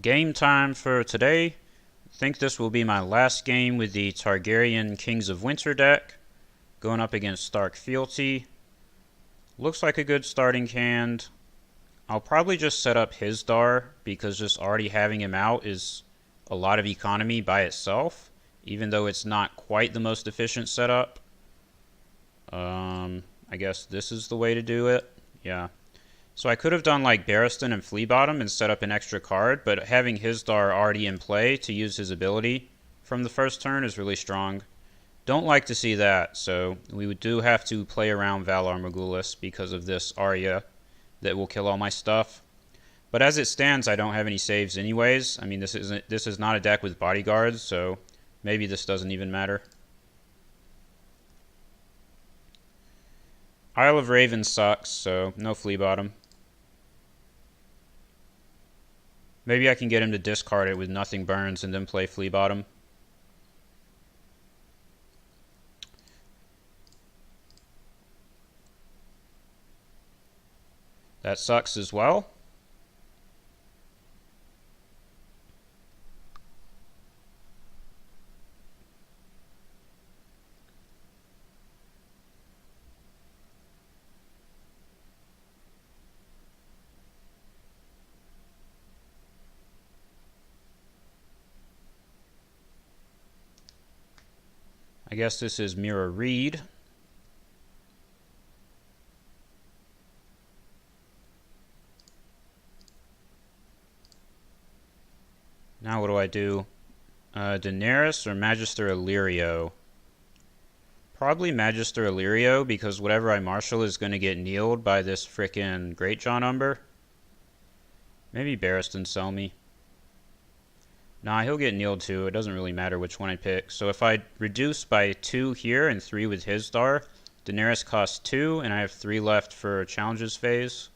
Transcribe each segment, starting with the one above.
Game time for today. I think this will be my last game with the Targaryen Kings of Winter deck, going up against Stark Fealty. Looks like a good starting hand. I'll probably just set up his Dar because just already having him out is a lot of economy by itself, even though it's not quite the most efficient setup. I guess this is the way to do it. Yeah. So I could have done like Barristan and Flea Bottom and set up an extra card, but having his Dar already in play to use his ability from the first turn is really strong. Don't like to see that, so we do have to play around Valar Morghulis because of this Arya that will kill all my stuff. But as it stands, I don't have any saves anyways. I mean, this is not a deck with bodyguards, so maybe this doesn't even matter. Isle of Raven sucks, so no Flea Bottom. Maybe I can get him to discard it with nothing burns and then play Flea Bottom. That sucks as well. I guess this is Mirror Reed. Now what do I do? Daenerys or Magister Illyrio? Probably Magister Illyrio because whatever I marshal is going to get kneeled by this frickin' Greatjon Umber. Maybe Barristan sell me. Nah, he'll get kneeled too. It doesn't really matter which one I pick. So if I reduce by 2 here and 3 with his Dar, Daenerys costs 2 and I have 3 left for challenges phase,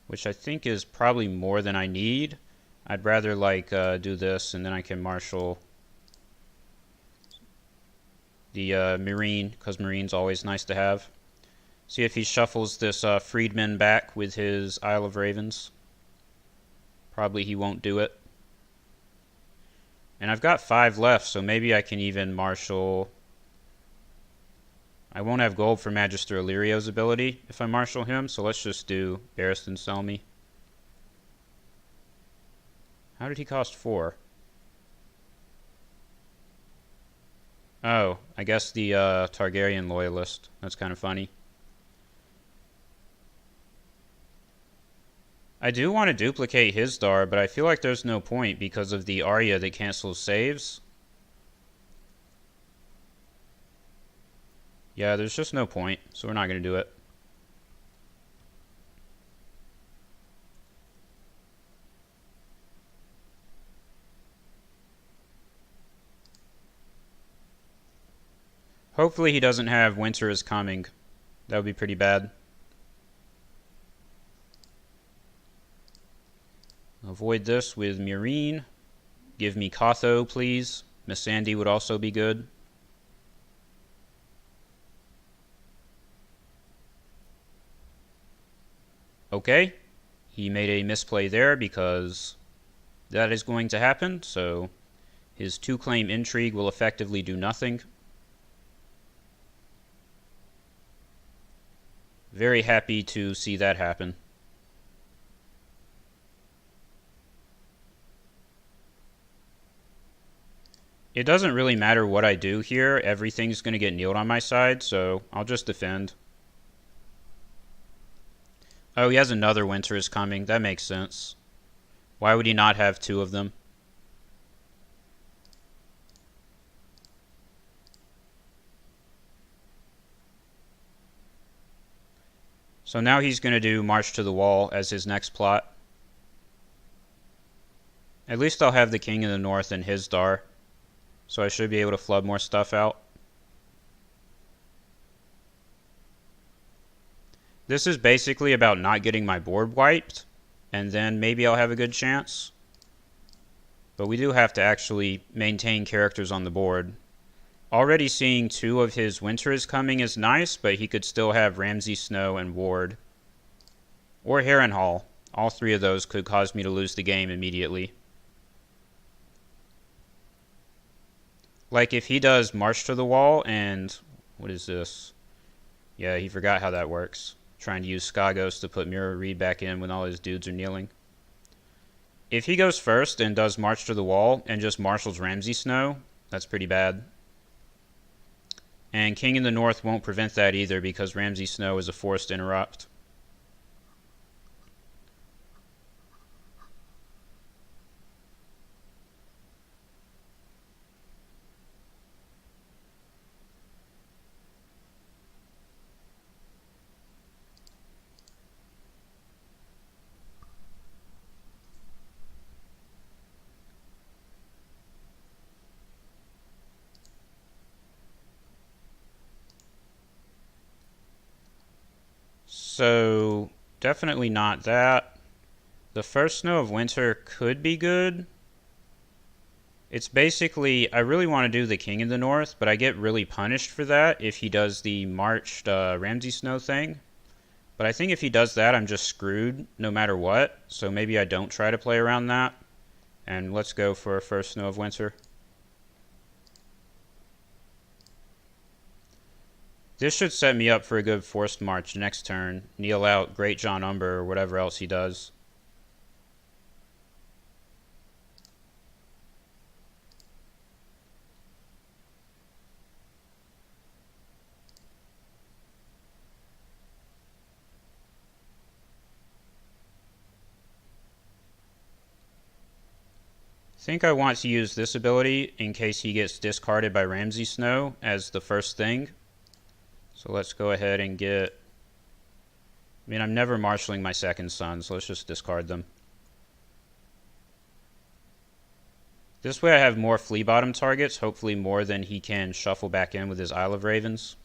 which I think is probably more than I need. I'd rather like do this and then I can marshal the Marine, because Marine's always nice to have. See if he shuffles this Freedman back with his Isle of Ravens. Probably he won't do it. And I've got 5 left, so maybe I can even marshal. I won't have gold for Magister Illyrio's ability if I marshal him, so let's just do Barristan sell me. How did he cost 4? Oh, I guess the Targaryen loyalist. That's kind of funny. I do want to duplicate his Dar, but I feel like there's no point because of the Arya that cancels saves. Yeah, there's just no point, so we're not going to do it. Hopefully he doesn't have Winter is Coming. That would be pretty bad. Avoid this with Murine. Give me Kotho, please. Miss Sandy would also be good. Okay. He made a misplay there because that is going to happen, so his 2-claim intrigue will effectively do nothing. Very happy to see that happen. It doesn't really matter what I do here. Everything's going to get kneeled on my side, so I'll just defend. Oh, he has another Winter is Coming. That makes sense. Why would he not have 2 of them? So now he's going to do March to the Wall as his next plot. At least I'll have the King in the North and his Dar, so I should be able to flood more stuff out. This is basically about not getting my board wiped, and then maybe I'll have a good chance. But we do have to actually maintain characters on the board. Already seeing 2 of his Winter is Coming is nice, but he could still have Ramsay Snow and Ward. Or Harrenhal. All 3 of those could cause me to lose the game immediately. Like if he does March to the Wall and what is this? Yeah, he forgot how that works. Trying to use Skagos to put Mirror Reed back in when all his dudes are kneeling. If he goes first and does March to the Wall and just marshals Ramsay Snow, that's pretty bad. And King in the North won't prevent that either because Ramsay Snow is a forced interrupt. So, definitely not that. The first snow of winter could be good. It's basically, I really want to do the King in the North, but I get really punished for that if he does the marched Ramsay Snow thing. But I think if he does that, I'm just screwed no matter what. So maybe I don't try to play around that. And let's go for a first snow of winter. This should set me up for a good forced march next turn. Kneel out Great John Umber or whatever else he does. I think I want to use this ability in case he gets discarded by Ramsay Snow as the first thing. So let's go ahead and get... I mean, I'm never marshalling my second son, so let's just discard them. This way I have more flea bottom targets, hopefully more than he can shuffle back in with his Isle of Ravens.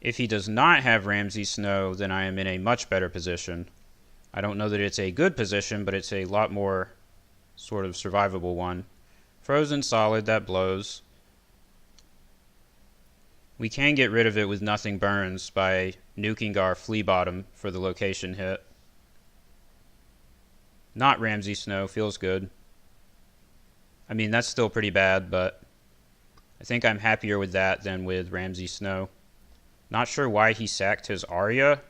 If he does not have Ramsay Snow, then I am in a much better position. I don't know that it's a good position, but it's a lot more sort of survivable one. Frozen Solid, that blows. We can get rid of it with Nothing Burns by nuking our Flea Bottom for the location hit. Not Ramsay Snow, feels good. I mean, that's still pretty bad, but I think I'm happier with that than with Ramsay Snow. Not sure why he sacked his Arya.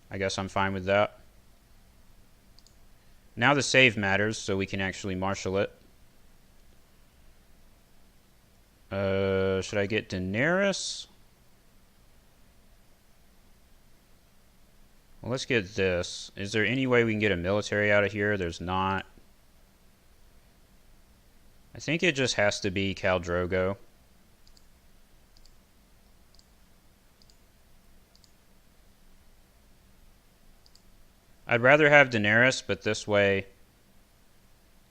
I guess I'm fine with that. Now the save matters, so we can actually marshal it. Should I get Daenerys? Well, let's get this. Is there any way we can get a military out of here? There's not. I think it just has to be Khal Drogo. I'd rather have Daenerys, but this way,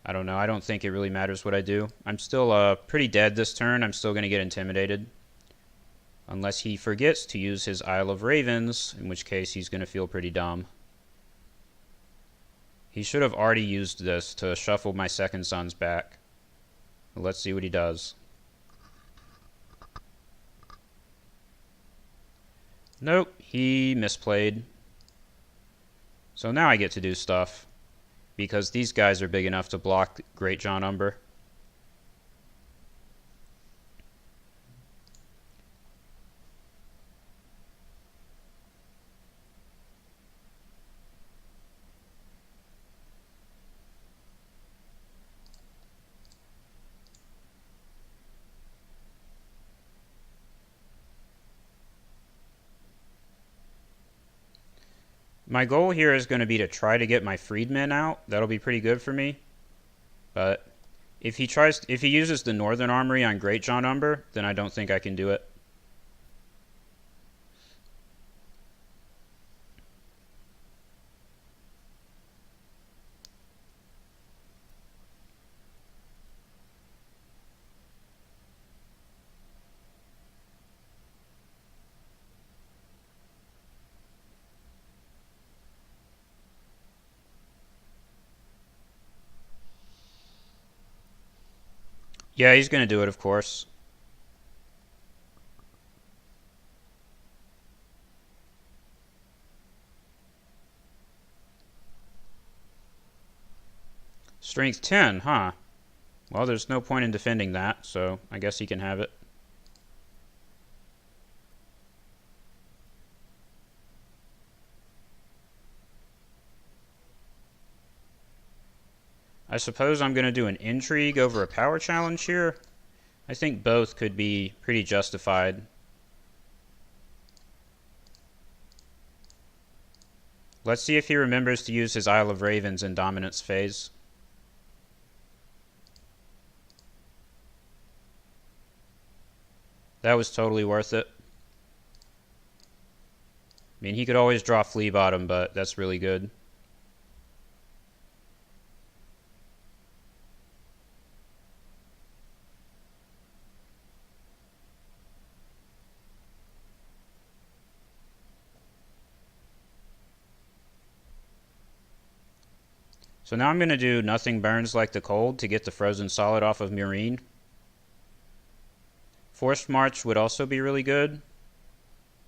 I don't know. I don't think it really matters what I do. I'm still pretty dead this turn. I'm still going to get intimidated. Unless he forgets to use his Isle of Ravens, in which case he's going to feel pretty dumb. He should have already used this to shuffle my second son's back. Let's see what he does. Nope, he misplayed. So now I get to do stuff. Because these guys are big enough to block Great John Umber. My goal here is going to be to try to get my freedmen out. That'll be pretty good for me. But if he uses the Northern Armory on Great John Umber, then I don't think I can do it. Yeah, he's gonna do it, of course. Strength 10, huh? Well, there's no point in defending that, so I guess he can have it. I suppose I'm going to do an intrigue over a power challenge here. I think both could be pretty justified. Let's see if he remembers to use his Isle of Ravens in dominance phase. That was totally worth it. I mean, he could always draw Flea Bottom, but that's really good. So now I'm going to do Nothing Burns Like the Cold to get the Frozen Solid off of Meereen. Forced March would also be really good.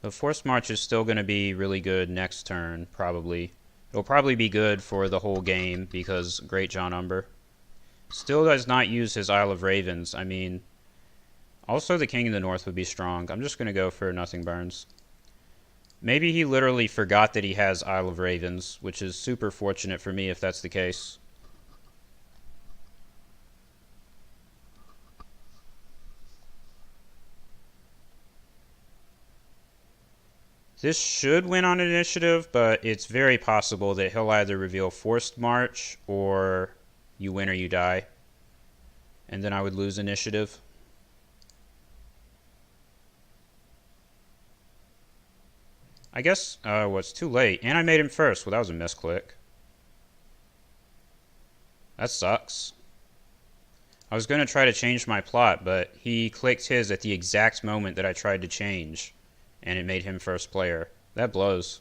The Forced March is still going to be really good next turn, probably. It'll probably be good for the whole game because Great John Umber. Still does not use his Isle of Ravens. I mean, also the King of the North would be strong. I'm just going to go for Nothing Burns. Maybe he literally forgot that he has Isle of Ravens, which is super fortunate for me if that's the case. This should win on initiative, but it's very possible that he'll either reveal Forced March or you win or you die. And then I would lose initiative. I guess, well, it's too late. And I made him first. Well, that was a misclick. That sucks. I was going to try to change my plot, but he clicked his at the exact moment that I tried to change. And it made him first player. That blows.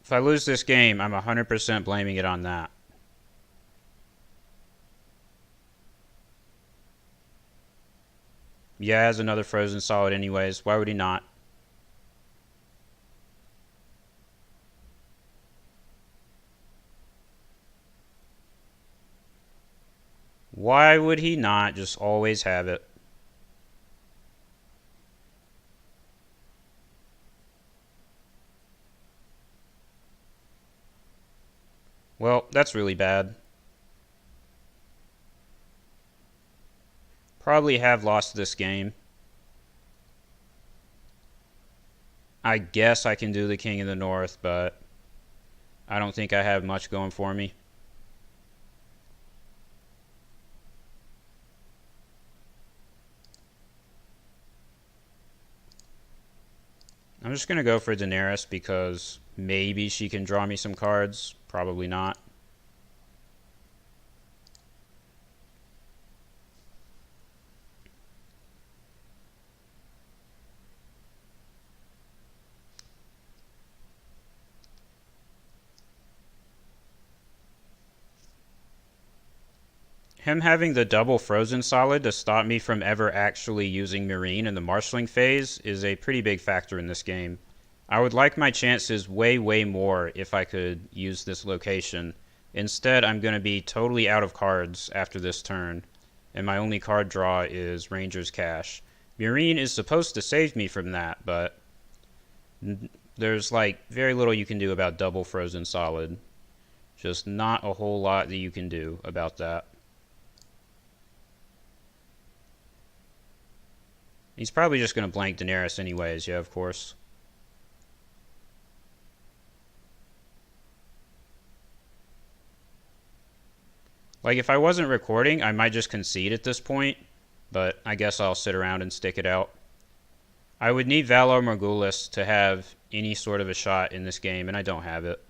If I lose this game, I'm 100% blaming it on that. Yeah, he has another Frozen Solid anyways. Why would he not? Why would he not just always have it? Well, that's really bad. Probably have lost this game. I guess I can do the King of the North, but I don't think I have much going for me. I'm just going to go for Daenerys because maybe she can draw me some cards. Probably not. Him having the double Frozen Solid to stop me from ever actually using Meereen in the marshalling phase is a pretty big factor in this game. I would like my chances way, way more if I could use this location. Instead, I'm going to be totally out of cards after this turn, and my only card draw is Ranger's Cache. Meereen is supposed to save me from that, but there's like very little you can do about double Frozen Solid. Just not a whole lot that you can do about that. He's probably just going to blank Daenerys anyways, yeah, of course. Like, if I wasn't recording, I might just concede at this point, but I guess I'll sit around and stick it out. I would need Valar Morghulis to have any sort of a shot in this game, and I don't have it.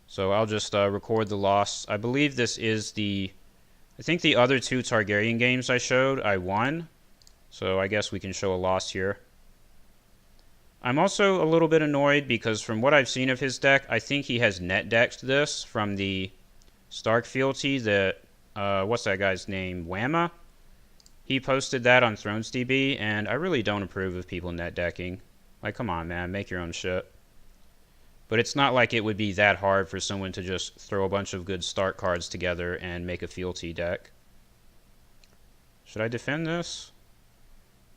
So I'll just record the loss. I believe this is I think the other two Targaryen games I showed, I won. So I guess we can show a loss here. I'm also a little bit annoyed because from what I've seen of his deck, I think he has net decked this from the Stark fealty that, what's that guy's name? Whamma? He posted that on ThronesDB, and I really don't approve of people net decking. Like, come on, man, make your own shit. But it's not like it would be that hard for someone to just throw a bunch of good Stark cards together and make a fealty deck. Should I defend this?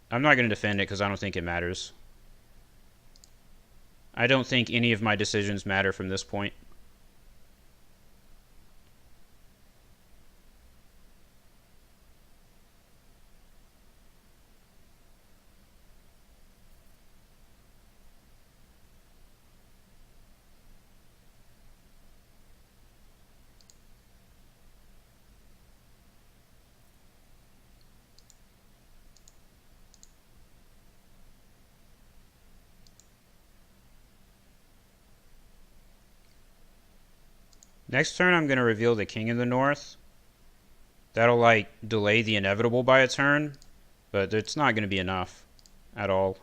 I'm not going to defend it because I don't think it matters. I don't think any of my decisions matter from this point. Next turn, I'm going to reveal the King of the North. That'll, like, delay the inevitable by a turn, but it's not going to be enough at all.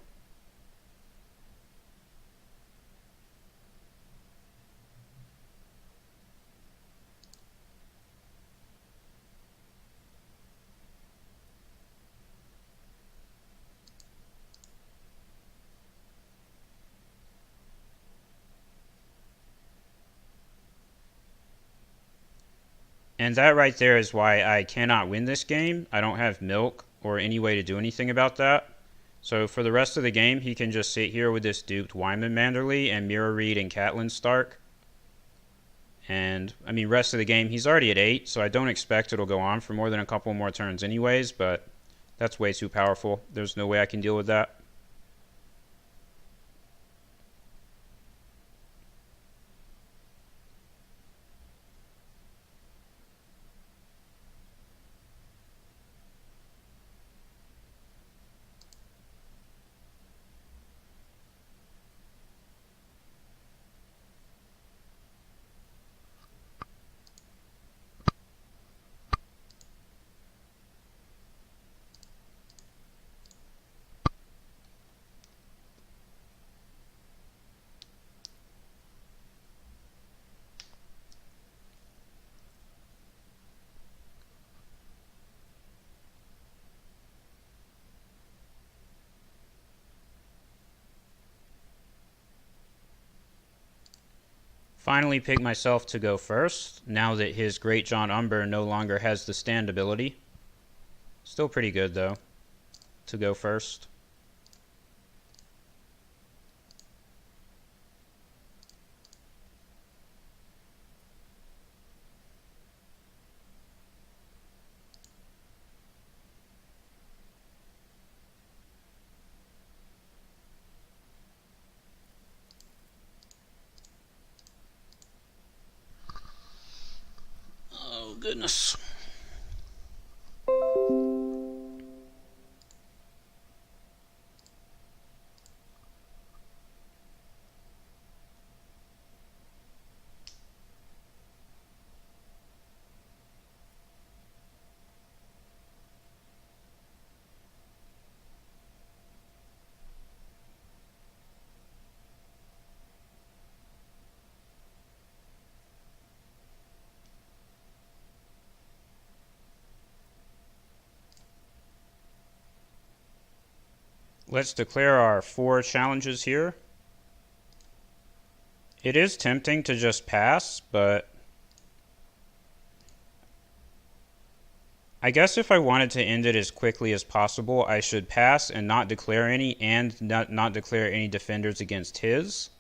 And that right there is why I cannot win this game. I don't have milk or any way to do anything about that. So for the rest of the game, he can just sit here with this duped Wyman Manderley and Mirror Reed and Catelyn Stark. And, I mean, rest of the game, he's already at 8, so I don't expect it'll go on for more than a couple more turns anyways, but that's way too powerful. There's no way I can deal with that. Finally pick myself to go first, now that his Great John Umber no longer has the stand ability. Still pretty good, though, to go first. Oh, goodness. Let's declare our 4 challenges here. It is tempting to just pass, but I guess if I wanted to end it as quickly as possible, I should pass and not declare any, and not declare any defenders against his.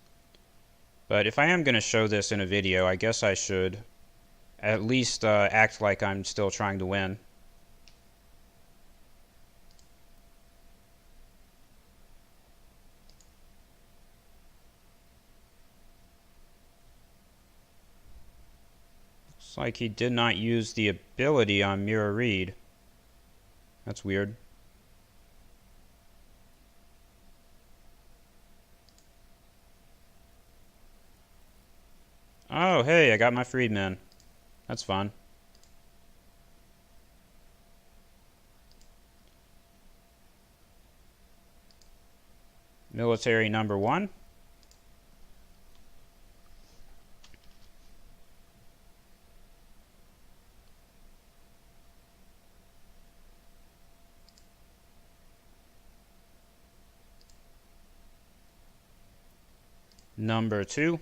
But if I am going to show this in a video, I guess I should at least act like I'm still trying to win. Looks like he did not use the ability on Mirror Reed. That's weird. Oh, hey, I got my freedmen. That's fun. Military number 1. Number 2.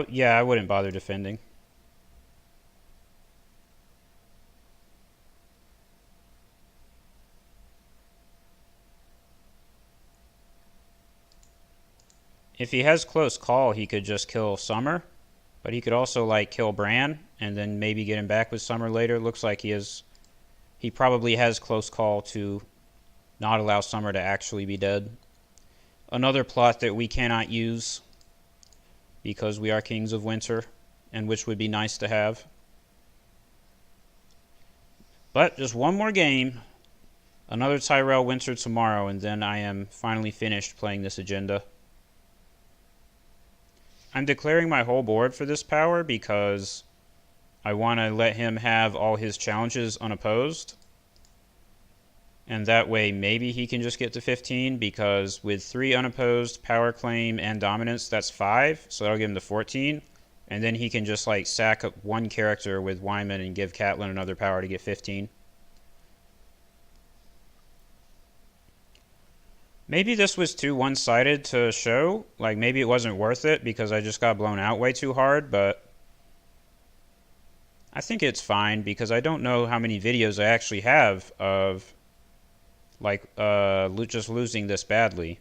Yeah, I wouldn't bother defending. If he has close call, he could just kill Summer, but he could also like kill Bran and then maybe get him back with Summer later. Looks like he probably has close call to not allow Summer to actually be dead. Another plot that we cannot use because we are Kings of Winter, and which would be nice to have. But just one more game, another Tyrell Winter tomorrow, and then I am finally finished playing this agenda. I'm declaring my whole board for this power because I want to let him have all his challenges unopposed. And that way maybe he can just get to 15, because with 3 unopposed, power claim, and dominance, that's 5. So that'll give him to 14. And then he can just like sack up one character with Wyman and give Catelyn another power to get 15. Maybe this was too one-sided to show. Like maybe it wasn't worth it because I just got blown out way too hard, but I think it's fine because I don't know how many videos I actually have of like just losing this badly.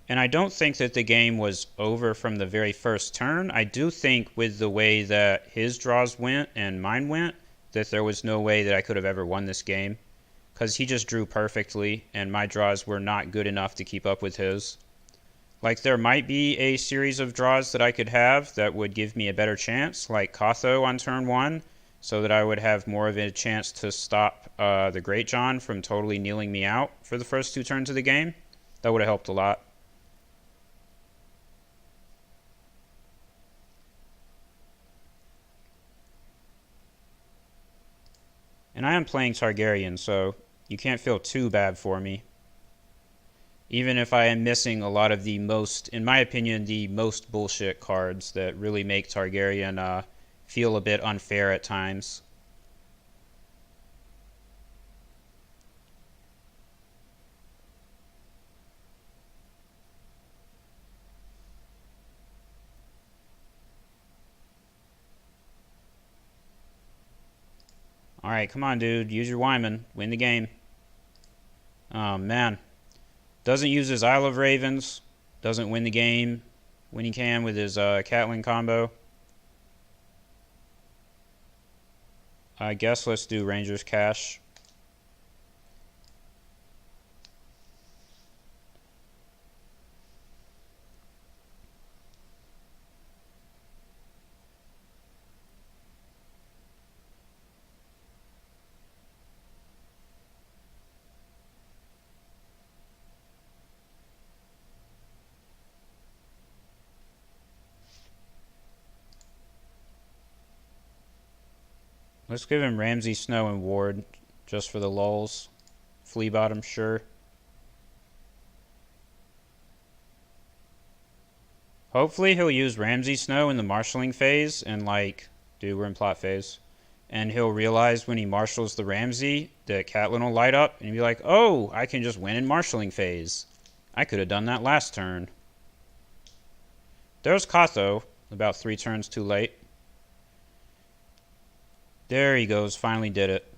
And I don't think that the game was over from the very first turn. I do think with the way that his draws went and mine went, that there was no way that I could have ever won this game, because he just drew perfectly and my draws were not good enough to keep up with his. Like there might be a series of draws that I could have that would give me a better chance, like Kotho on turn 1, so that I would have more of a chance to stop the Great John from totally kneeling me out for the first 2 turns of the game. That would have helped a lot. And I am playing Targaryen, so you can't feel too bad for me. Even if I am missing a lot of the most, in my opinion, the most bullshit cards that really make Targaryen feel a bit unfair at times. Alright, come on, dude. Use your Wyman. Win the game. Oh, man. Doesn't use his Isle of Ravens. Doesn't win the game when he can with his Catelyn combo. I guess let's do Ranger's Cash. Let's give him Ramsay, Snow, and Ward just for the lulz. Flea Bottom, sure. Hopefully he'll use Ramsay Snow in the marshalling phase and like, dude, we're in plot phase. And he'll realize when he marshals the Ramsay that Catelyn will light up and be like, oh, I can just win in marshalling phase. I could have done that last turn. There's Kotho, about 3 turns too late. There he goes, finally did it.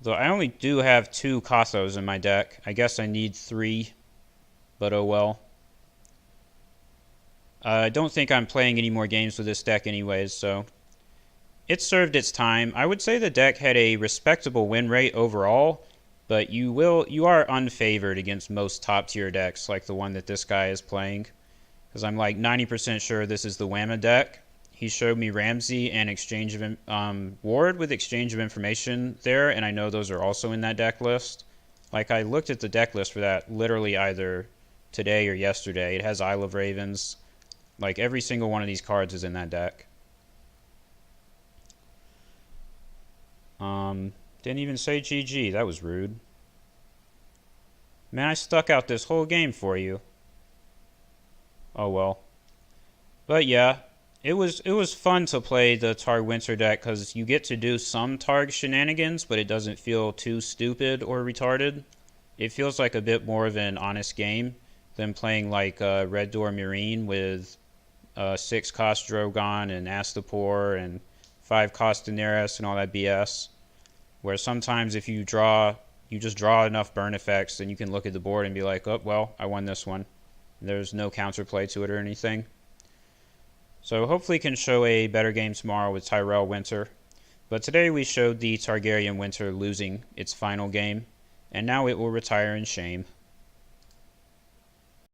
Though I only do have 2 Kothos in my deck. I guess I need 3. but oh well. I don't think I'm playing any more games with this deck anyways, so it served its time. I would say the deck had a respectable win rate overall, but you are unfavored against most top tier decks like the one that this guy is playing. Because I'm like 90% sure this is the Whamma deck. He showed me Ramsey and Exchange of Ward with Exchange of Information there, and I know those are also in that deck list. Like, I looked at the deck list for that literally either today or yesterday. It has Isle of Ravens. Like, every single one of these cards is in that deck. Didn't even say GG. That was rude. Man, I stuck out this whole game for you. Oh well. But yeah, it was fun to play the Targ Winter deck because you get to do some Targ shenanigans, but it doesn't feel too stupid or retarded. It feels like a bit more of an honest game than playing like Red Door Marine with 6 cost Drogon and Astapor and 5 cost Daenerys and all that BS. Where sometimes if you just draw enough burn effects, then you can look at the board and be like, oh, well, I won this one. There's no counterplay to it or anything. So hopefully can show a better game tomorrow with Tyrell Winter. But today we showed the Targaryen Winter losing its final game, and now it will retire in shame.